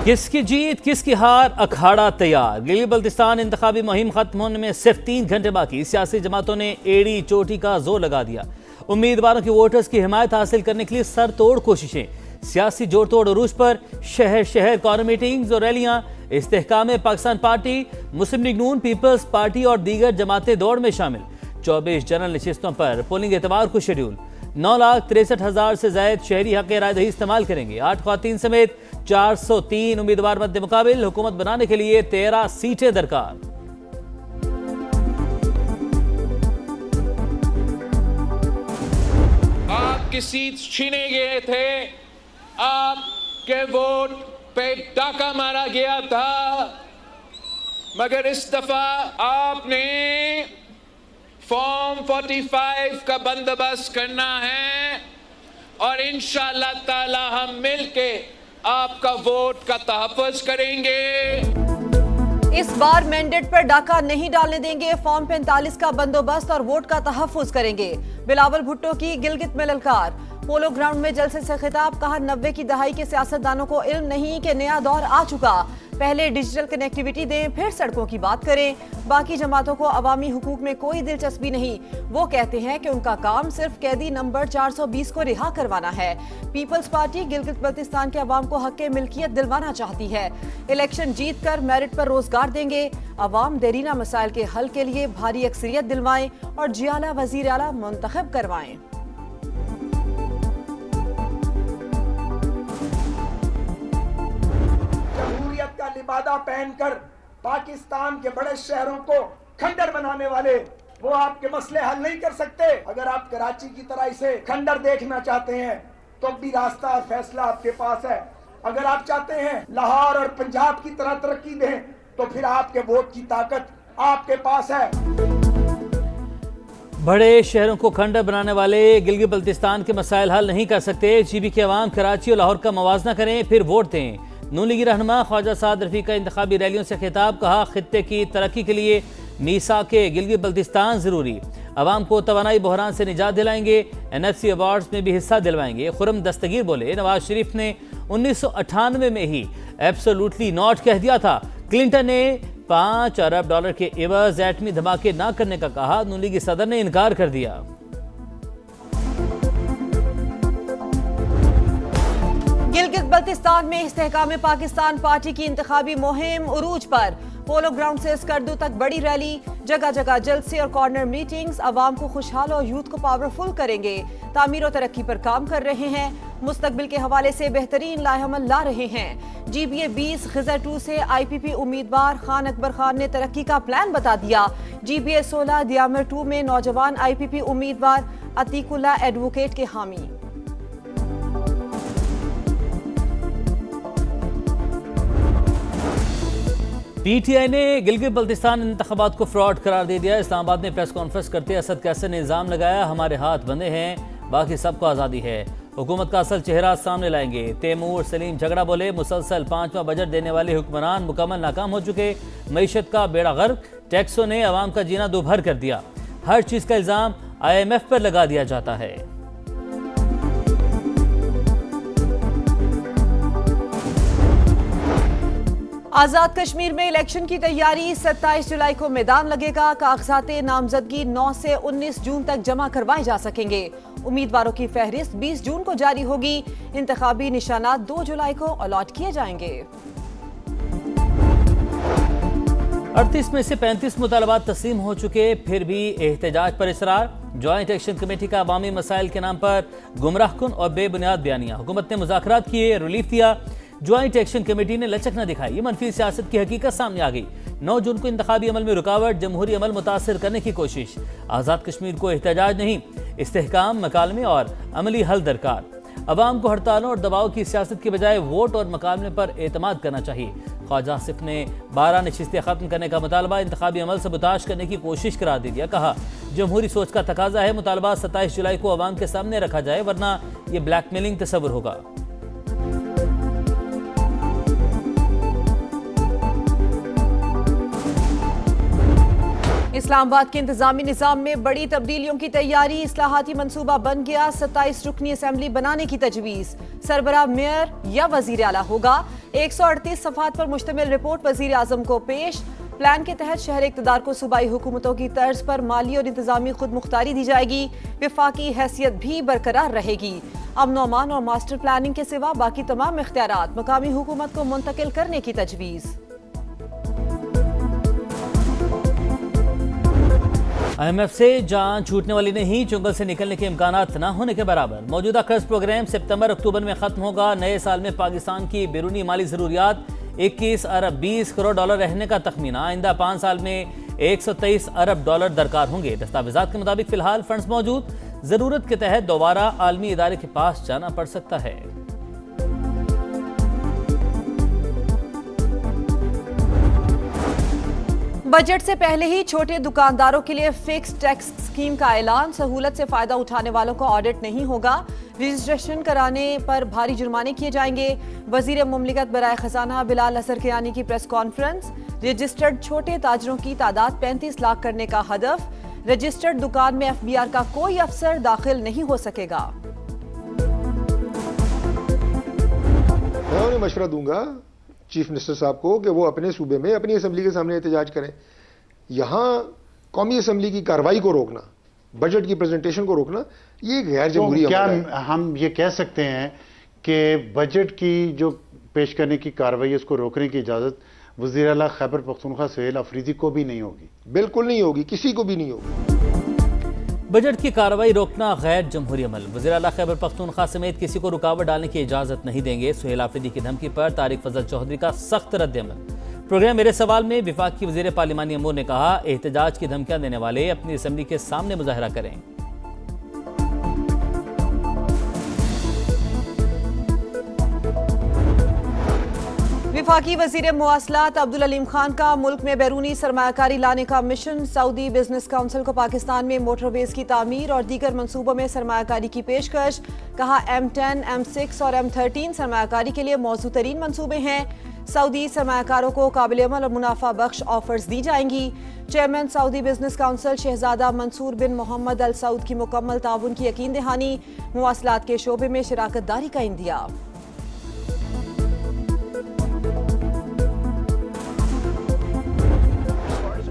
किसकी जीत किसकी हार, अखाड़ा तैयार। गिलगित बल्तिस्तान इंतखाबी मुहिम खत्म होने में सिर्फ 3 घंटे बाकी। सियासी जमातों ने एड़ी चोटी का जोर लगा दिया। उम्मीदवारों की वोटर्स की हिमायत हासिल करने के लिए सर तोड़ कोशिशें। सियासी जोड़ तोड़ उरूज पर शहर शहर कॉर्नर मीटिंग्स और रैलियां। इस्तेहकाम पाकिस्तान पार्टी, मुस्लिम लीग नून, पीपल्स पार्टी और दीगर जमातें दौड़ में शामिल। 24 जनरल नशिस्तों पर पोलिंग एतवार को शेड्यूल। 9,63,000 से ज्यादा शहरी हक रायदही इस्तेमाल करेंगे। 8 ख्वातीन समेत 403 उम्मीदवार मद्दे मुकाबिल। हुकूमत बनाने के लिए 13 सीटें दरकार। आपकी सीट छीने गए थे, आपके वोट पे डाका मारा गया था, मगर इस दफा आपने फॉर्म 45 का बंदोबस्त करना है और इंशाअल्लाह ताला हम मिलके आपका वोट का तहफ़्फ़ुज़ करेंगे। इस बार मैंडेट पर डाका नहीं डालने देंगे। फॉर्म 45 का बंदोबस्त और वोट का तहफ़्फ़ुज़ करेंगे। बिलावल भुट्टो की गिलगित में ललकार। पोलो ग्राउंड में जलसे से खिताब। कहा 90 की दहाई के सियासतदानों को इल्म नहीं कि नया दौर आ चुका। पहले डिजिटल कनेक्टिविटी दें, फिर सड़कों की बात करें। बाकी जमातों को अवामी हुकूक में कोई दिलचस्पी नहीं। वो कहते हैं कि उनका काम सिर्फ कैदी नंबर 420 को रिहा करवाना है। पीपल्स पार्टी गिलगित बल्तिस्तान के अवाम को हक मिल्कियत दिलवाना चाहती है। इलेक्शन जीत कर मेरिट पर रोजगार देंगे। अवाम देरीना मसाइल के हल के लिए भारी अक्सरियत दिलवाएं और जियाला वजीर आला मुंतखब करवाएं। का लिबादा पहनकर पाकिस्तान के बड़े शहरों को खंडर बनाने वाले वो आपके मसले हल नहीं कर सकते। अगर आप कराची की तरह इसे खंडर देखना चाहते हैं तो भी रास्ता और फैसला आपके पास है। अगर आप चाहते हैं लाहौर और पंजाब की तरह तरक्की दें तो फिर आपके वोट की ताकत आपके पास है। बड़े शहरों को खंडर बनाने वाले गिलगित बल्तिस्तान के मसाइल हल नहीं कर सकते। जीबी के अवाम कराची और लाहौर का मवाजना करें, फिर वोट दें। नून लीगी रहनुमा ख्वाजा साद रफी का इंतखाबी रैलियों से खिताब। कहा खित्ते की तरक्की के लिए मीसाके गिलगित बल्तिस्तान जरूरी। अवाम को तवानाई बहरान से निजात दिलाएंगे। NFC अवार्ड्स में भी हिस्सा दिलवाएंगे। खुरम दस्तगीर बोले नवाज शरीफ ने 1998 में ही एब्सोल्युटली नॉट कह दिया था। क्लिंटन ने $5 अरब के एवज एटमी धमाके न करने का कहा। नून लीगी सदर ने इनकार कर दिया। गिलगित बल्तिस्तान में इस्तेहकाम पाकिस्तान पार्टी की इंतखाबी मुहिम उरूज पर। पोलो ग्राउंड से स्कर्दू तक बड़ी रैली। जगह जगह जलसे और कॉर्नर मीटिंग्स। अवाम को खुशहाल और यूथ को पावरफुल करेंगे। तामीर और तरक्की पर काम कर रहे हैं। मुस्तकबिल के हवाले से बेहतरीन लाहेअमल ला रहे हैं। GBA 20 खिज़र 2 से IPP उम्मीदवार खान अकबर खान ने तरक्की का प्लान बता दिया। GBA 16 दियामर 2 में नौजवान IPP उम्मीदवार अतीकुल्ला एडवोकेट के हामी। PTI ने गिलगित बल्तिस्तान इंतखाबात को फ्रॉड करार दे दिया। इस्लामाबाद में प्रेस कॉन्फ्रेंस करते असद कैसर ने इल्जाम लगाया, हमारे हाथ बंधे हैं, बाकी सबको आज़ादी है। हुकूमत का असल चेहरा सामने लाएंगे। तैमूर सलीम झगड़ा बोले मुसलसल 5वां बजट देने वाले हुक्मरान मुकम्मल नाकाम हो चुके। मईशत का बेड़ा गर्क, टैक्सों ने अवाम का जीना दोभर कर दिया। हर चीज़ का इल्ज़ाम IMF पर लगा दिया जाता है। आजाद कश्मीर में इलेक्शन की तैयारी। 27 जुलाई को मैदान लगेगा। कागजात नामजदगी 9 से 19 जून तक जमा करवाए जा सकेंगे। उम्मीदवारों की फहरिस्त 20 जून को जारी होगी। इंतखाबी निशानात 2 जुलाई को अलॉट किए जाएंगे। 38 में से 35 मुतालबात तस्लीम हो चुके, फिर भी एहतजाज पर इसरार। ज्वाइंट एक्शन कमेटी का अवामी मसाइल के नाम पर गुमराहकुन और बेबुनियाद बयानियां। हुकूमत ने मुज़ाकरात किए, रिलीफ दिया। ज्वाइंट एक्शन कमेटी ने लचक न दिखाई। ये मनफी सियासत की हकीकत सामने आ गई। 9 जून को इंतखाबी अमल में रुकावट, जमहूरी अमल मुतासर करने की कोशिश। आज़ाद कश्मीर को एहतजाज नहीं, इस्तेहकाम, मकालमे और अमली हल दरकार। अवाम को हड़तालों और दबाव की सियासत की बजाय वोट और मकालमे पर एतमाद करना चाहिए। ख्वाजा आसिफ ने 12 नशिस्तें खत्म करने का मुतालबा इंतखाबी अमल सबूताश करने की कोशिश करार दे दिया। कहा जमहूरी सोच का तकाजा है, मुतालबा 27 जुलाई को अवाम के सामने रखा जाए, वरना यह ब्लैकमेलिंग तस्वुर होगा। इस्लामाबाद के इंतजामी निजाम में बड़ी तब्दीलियों की तैयारी, इस्लाहाती मंसूबा बन गया, 27 रुकनी असेंबली बनाने की तजवीज, सरबराह मेयर या वजीर आला होगा। 138 सफात पर मुश्तमिल रिपोर्ट वजीर आजम को पेश। प्लान के तहत शहर इक़्तिदार को सूबाई हुकूमतों की तर्ज पर माली और इंतजामी खुद मुख्तारी दी जाएगी, विफाकी हैसियत भी बरकरार रहेगी। अमन अमान और मास्टर प्लानिंग के सिवा बाकी तमाम इख्तियारात मकामी हुकूमत को मुंतकिल करने की तजवीज़। IMF से जान छूटने वाली नहीं, चुंगल से निकलने के इम्कानात न होने के बराबर। मौजूदा कर्ज प्रोग्राम सितंबर अक्टूबर में खत्म होगा। नए साल में पाकिस्तान की बैरूनी माली जरूरियात 21 अरब 20 करोड़ डॉलर रहने का तखमीना। आइंदा 5 साल में 123 अरब डॉलर दरकार होंगे। दस्तावेजात के मुताबिक फिलहाल फंड्स मौजूद, जरूरत के तहत दोबारा आलमी इदारे के पास जाना पड़ सकता है। बजट से पहले ही छोटे दुकानदारों के लिए फिक्स टैक्स स्कीम का ऐलान, सहूलत से फायदा उठाने वालों को ऑडिट नहीं होगा, रजिस्ट्रेशन कराने पर भारी जुर्माने किए जाएंगे। वजीर मुमलिकत बराए खजाना बिलाल असर कियानी की प्रेस कॉन्फ्रेंस। रजिस्टर्ड छोटे ताजरों की तादाद 35 लाख करने का हदफ, रजिस्टर्ड दुकान में FBR का कोई अफसर दाखिल नहीं हो सकेगा। मैं उन्हें मशवरा दूंगा चीफ मिनिस्टर साहब को कि वो अपने सूबे में अपनी असेंबली के सामने एहतजाज करें। यहाँ कौमी असेंबली की कार्रवाई को रोकना, बजट की प्रेजेंटेशन को रोकना, ये गैर जमहूरी क्या अमल है। हम ये कह सकते हैं कि बजट की जो पेश करने की कार्रवाई है उसको रोकने की इजाज़त वज़ीर आला खैबर पख्तूनख्वा सुहेल अफरीदी को भी नहीं होगी? बिल्कुल नहीं होगी, किसी को भी नहीं होगी। बजट की कार्रवाई रोकना गैर जमहूरी अमल। वज़ीर आला खैबर पख्तूनख्वा समेत किसी को रुकावट डालने की इजाज़त नहीं देंगे। सुहेल आफरीदी की धमकी पर तारिक फजल चौधरी का सख्त रद्द-ए-अमल। प्रोग्राम मेरे सवाल में विफाक की वज़ीर पार्लिमानी अमूर ने कहा, एहतजाज की धमकियां देने वाले अपनी असेंबली के सामने मुजाहरा करें। विफाकी वजीर मुवासलात अब्दुल अलीम खान का मुल्क में बैरूनी सरमायाकारी लाने का मिशन। सऊदी बिजनेस काउंसिल को पाकिस्तान में मोटरवेज की तामीर और दीगर मंसूबों में सरमायाकारी की पेशकश। कहा M10, M6 और M13 सरमायाकारी के लिए मौजूद तरीन मंसूबे हैं। सऊदी सरमायाकारों को काबिल अमल और मुनाफा बख्श ऑफर्स दी जाएंगी। चेयरमैन सऊदी बिजनेस काउंसिल शहजादा मंसूर बिन मोहम्मद अल सऊद की मुकम्मल ताउन की यकीन दहानी। मुवासलात के शोबे में शराकत दारी का इंदिया।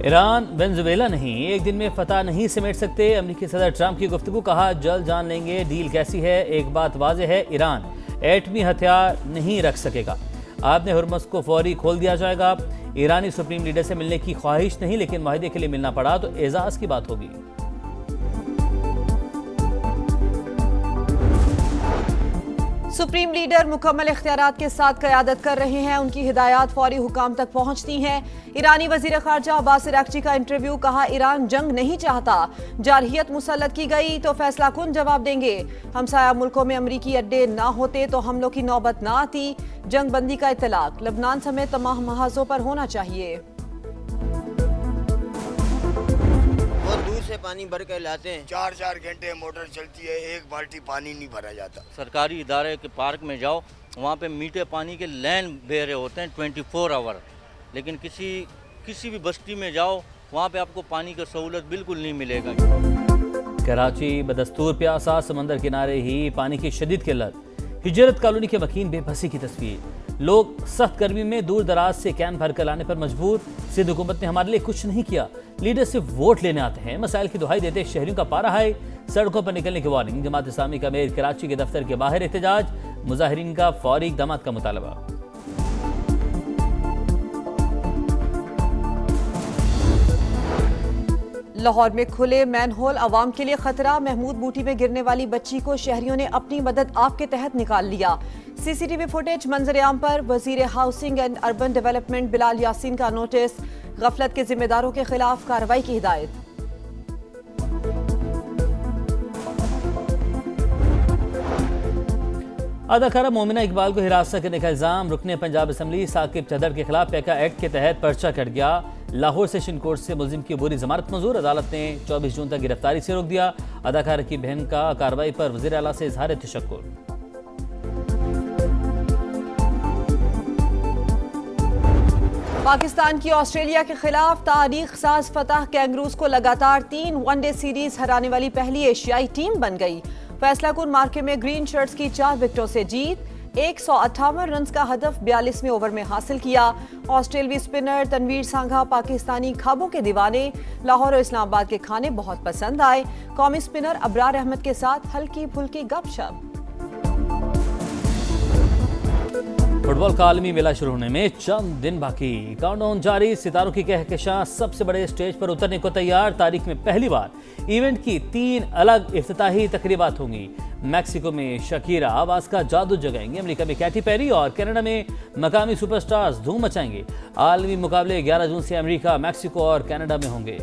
ईरान वेनेजुएला नहीं, एक दिन में फतह नहीं समेट सकते। अमेरिकी सदर ट्रंप की गुफ्तगू। कहा, जल्द जान लेंगे डील कैसी है। एक बात वाज़ेह है, ईरान एटमी हथियार नहीं रख सकेगा। आपने हुर्मुज़ को फौरी खोल दिया जाएगा। ईरानी सुप्रीम लीडर से मिलने की ख्वाहिश नहीं, लेकिन माहिदे के लिए मिलना पड़ा तो एजाज़ की बात होगी। सुप्रीम लीडर मुकम्मल इख्तियारात के साथ क़यादत कर रहे हैं। उनकी हिदायत फौरी हुकाम तक पहुंचती हैं। ईरानी वजीर खारजा अब्बास अरागची का इंटरव्यू। कहा, ईरान जंग नहीं चाहता, जारहियत मुसल्लत की गई तो फैसला कुन जवाब देंगे। हमसाया मुल्कों में अमरीकी अड्डे ना होते तो हमलों की नौबत ना आती। जंग बंदी का इतलाक लबनान समेत तमाम महाजों पर होना चाहिए। से पानी भर कर लाते हैं, 4-4 घंटे मोटर चलती है, एक बाल्टी पानी नहीं भरा जाता। सरकारी इदारे के पार्क में जाओ, वहाँ पे मीठे पानी के लाइन बह रहे होते हैं 24 आवर, लेकिन किसी भी बस्ती में जाओ वहाँ पे आपको पानी की सहूलत बिल्कुल नहीं मिलेगा। कराची बदस्तूर प्यासा, समंदर किनारे ही पानी की शदीद किल्लत। हिजरत कॉलोनी के मकीन बेबसी की तस्वीर। लोग सख्त गर्मी में दूर दराज से कैन भर कर लाने पर मजबूर। सिंध हुकूमत ने हमारे लिए कुछ नहीं किया। लीडर सिर्फ वोट लेने आते हैं। मसाइल की दुहाई देते शहरियों का पारा है। सड़कों पर निकलने की वार्निंग। जमात इस्लामी का मेयर कराची के दफ्तर के बाहर एहतजाज। मुजाहिरीन का फौरी इक़दामात का मुतालबा। लाहौर में खुले मैनहोल अवाम के लिए खतरा। महमूद बूटी में गिरने वाली बच्ची को शहरियों ने अपनी मदद आप के तहत निकाल लिया। CCTV फुटेज मंजर आम पर। वजीर housing and urban development Bilal Yasin का नोटिस। गफलत के जिम्मेदारों के खिलाफ कार्रवाई की हिदायत। अदाकारा मोमिना इकबाल को हिरासत करने का इल्जाम। रुकने पंजाब असम्बली साकिब चदर के खिलाफ पैका एक्ट के तहत पर्चा कट गया। लाहौर सेशन कोर्ट से मुलजिम की अबूरी जमानत मंजूर। अदालत ने 24 जून तक गिरफ्तारी से रोक दिया। अदाकारा की बहन का कार्रवाई पर वज़ीर आला से इजहार तशक्कुर। पाकिस्तान की ऑस्ट्रेलिया के खिलाफ तारीख साज फतह कैंगरूज को लगातार 3 वनडे सीरीज हराने वाली पहली एशियाई टीम बन गई। फैसलाकुन मार्के में ग्रीन शर्ट्स की 4 विकेटों से जीत, 158 रन का हदफ 42वें ओवर में हासिल किया। ऑस्ट्रेलियाई स्पिनर तनवीर सांघा पाकिस्तानी खाबों के दीवाने, लाहौर और इस्लामाबाद के खाने बहुत पसंद आए। कौमी स्पिनर अबरार अहमद के साथ हल्की फुल्की गपशप। फुटबॉल का आलमी मेला शुरू होने में चंद दिन बाकी, काउंटडाउन जारी, सितारों की कहकशां सबसे बड़े स्टेज पर उतरने को तैयार। तारीख में पहली बार इवेंट की 3 अलग इफ्तिताही तकरीबात होंगी। मैक्सिको में शकीरा आवाज का जादू जगाएंगे, अमेरिका में कैटी पेरी और कनाडा में मकामी सुपरस्टार्स धूम मचाएंगे। आलमी मुकाबले 11 जून से अमेरिका, मैक्सिको और कनाडा में होंगे।